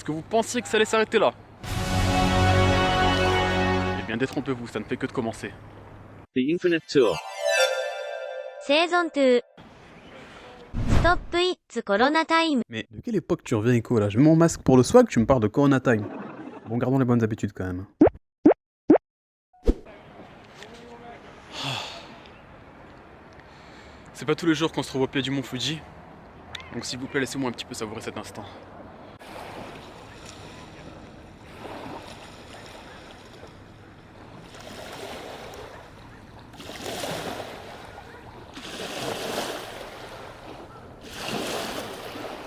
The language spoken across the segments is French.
que vous pensiez que ça allait s'arrêter là? Eh bien détrompez-vous, ça ne fait que de commencer. The Infinite Tour. 生存2 Stop It's Corona Time. Mais de quelle époque tu reviens, Echo, là? Je mets mon masque pour le swag, tu me parles de Corona Time. Bon, gardons les bonnes habitudes quand même. C'est pas tous les jours qu'on se trouve au pied du mont Fuji. Donc s'il vous plaît, laissez-moi un petit peu savourer cet instant.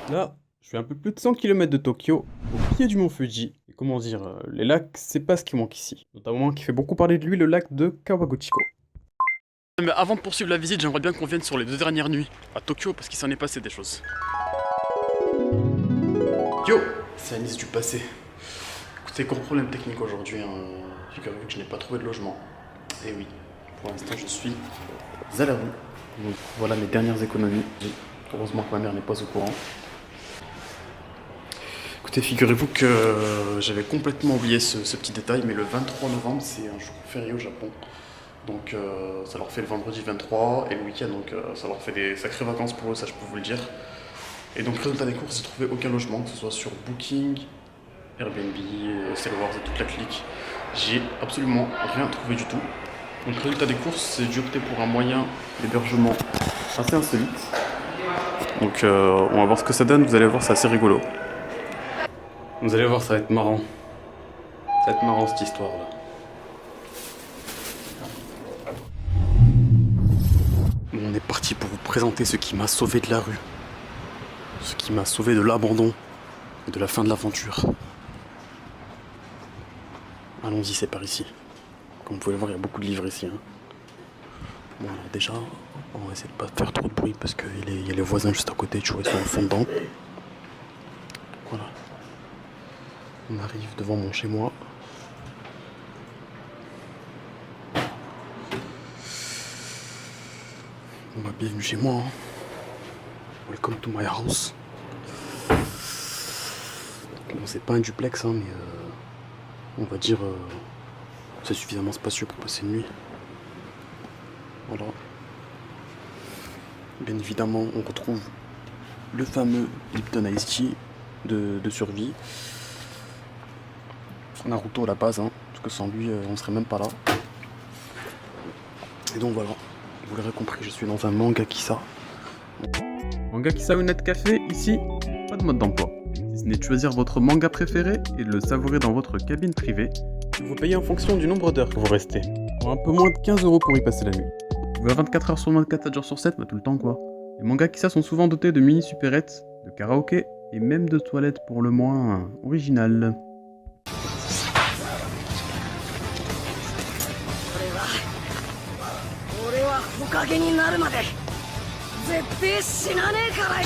Là, je suis un peu plus de 100 km de Tokyo, au pied du mont Fuji. Et comment dire, les lacs, c'est pas ce qui manque ici. Notamment qui fait beaucoup parler de lui, le lac de Kawaguchiko. Mais avant de poursuivre la visite, j'aimerais bien qu'on vienne sur les 2 dernières nuits à Tokyo parce qu'il s'en est passé des choses. Yo, c'est Anis du passé. Écoutez, gros problème technique aujourd'hui. Figurez-vous que je n'ai pas trouvé de logement. Et oui, pour l'instant je suis à la rue. Donc voilà mes dernières économies. Heureusement que ma mère n'est pas au courant. Écoutez, figurez-vous que j'avais complètement oublié ce petit détail, mais le 23 novembre, c'est un jour férié au Japon. Donc ça leur fait le vendredi 23 et le week-end, donc ça leur fait des sacrées vacances pour eux, ça je peux vous le dire. Et donc résultat des courses, j'ai trouvé aucun logement, que ce soit sur Booking, Airbnb, Wars et toute la clique. J'ai absolument rien trouvé du tout. Donc résultat des courses, j'ai dû opter pour un moyen d'hébergement assez insolite. Donc on va voir ce que ça donne, vous allez voir, c'est assez rigolo. Vous allez voir, ça va être marrant. Ça va être marrant cette histoire là. On est parti pour vous présenter ce qui m'a sauvé de la rue. Ce qui m'a sauvé de l'abandon et de la fin de l'aventure. Allons-y, c'est par ici. Comme vous pouvez le voir, il y a beaucoup de livres ici. Bon, alors déjà, on va essayer de pas faire trop de bruit parce qu'il y a les voisins juste à côté, tu vois, ils sont en fond dedans. Voilà. On arrive devant mon chez-moi. Bon bah bienvenue chez moi. Welcome to my house. Bon, c'est pas un duplex, mais on va dire c'est suffisamment spacieux pour passer une nuit. Voilà. Bien évidemment, on retrouve le fameux Lipton Ice Tea de survie. Naruto à la base, parce que sans lui, on serait même pas là. Et donc voilà, vous l'aurez compris, je suis dans un mangakisa. Mangakisa ou Net Café, ici, pas de mode d'emploi. Si ce n'est de choisir votre manga préféré et de le savourer dans votre cabine privée, vous payez en fonction du nombre d'heures que vous restez. Pour un peu moins de 15 € pour y passer la nuit. Vous avez 24 heures sur 24, 7 jours sur 7, tout le temps quoi. Les mangakisa sont souvent dotés de mini supérettes, de karaoké et même de toilettes pour le moins originales. 木陰になるまで絶対死なねえから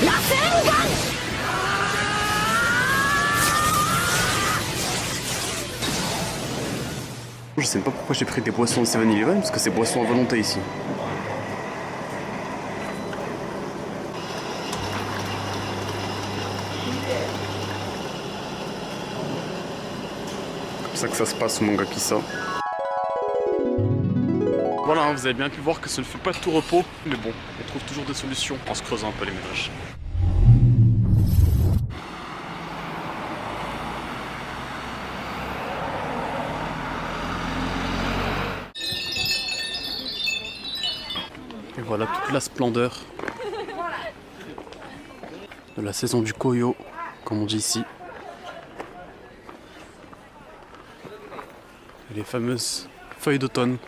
螺旋岩Je sais pas pourquoi j'ai pris des boissons au 7-Eleven, parce que c'est boissons à volonté ici. C'est comme ça que ça se passe au mangakisa. Voilà, vous avez bien pu voir que ce ne fut pas de tout repos, mais bon, on trouve toujours des solutions en se creusant un peu les ménages. Et voilà toute la splendeur de la saison du Koyo, comme on dit ici. Et les fameuses feuilles d'automne.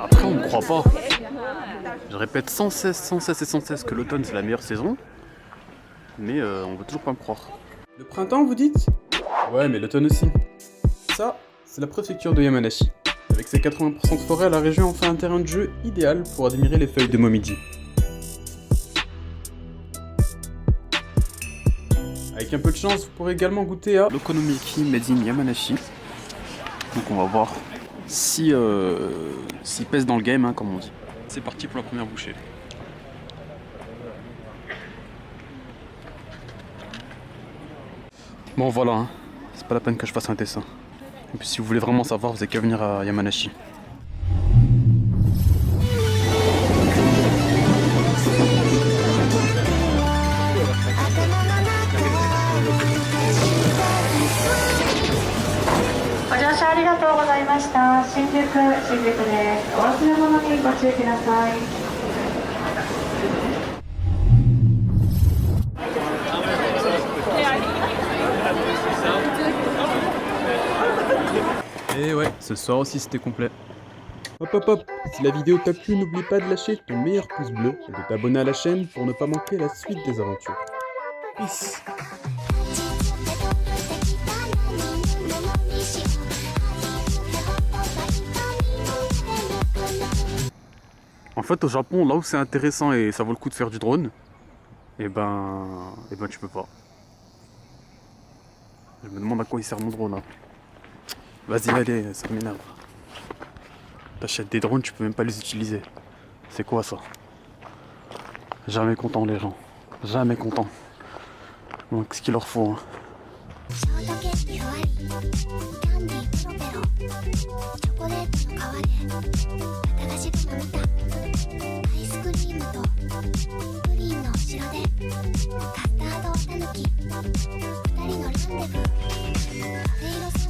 Après, on ne croit pas. Je répète sans cesse que l'automne c'est la meilleure saison, mais on veut toujours pas me croire. Le printemps, vous dites? Ouais, mais l'automne aussi. Ça, c'est la préfecture de Yamanashi. Avec ses 80% de forêt, la région en fait un terrain de jeu idéal pour admirer les feuilles de momiji. Avec un peu de chance, vous pourrez également goûter à l'Okonomiyaki Made in Yamanashi. Donc on va voir si s'il pèse dans le game, hein, comme on dit. C'est parti pour la première bouchée. Bon voilà, hein. C'est pas la peine que je fasse un dessin. Et puis si vous voulez vraiment savoir, vous n'avez qu'à venir à Yamanashi. Et ouais, ce soir aussi c'était complet. Hop hop hop, si la vidéo t'a plu, n'oublie pas de lâcher ton meilleur pouce bleu et de t'abonner à la chaîne pour ne pas manquer la suite des aventures. Peace. En fait, au Japon, là où c'est intéressant et ça vaut le coup de faire du drone, et ben tu peux pas. Je me demande à quoi il sert mon drone là. Vas-y, allez, ça m'énerve. T'achètes des drones, tu peux même pas les utiliser. C'est quoi ça? Jamais content les gens. Jamais content. Donc ce qu'il leur faut. Hein. ショートケーキふわりキャンディーペロペロチョコレートの皮で綿菓子が伸びたアイスクリームとプリンの後ろでカスタードたぬき2人のランデブーカフェイロ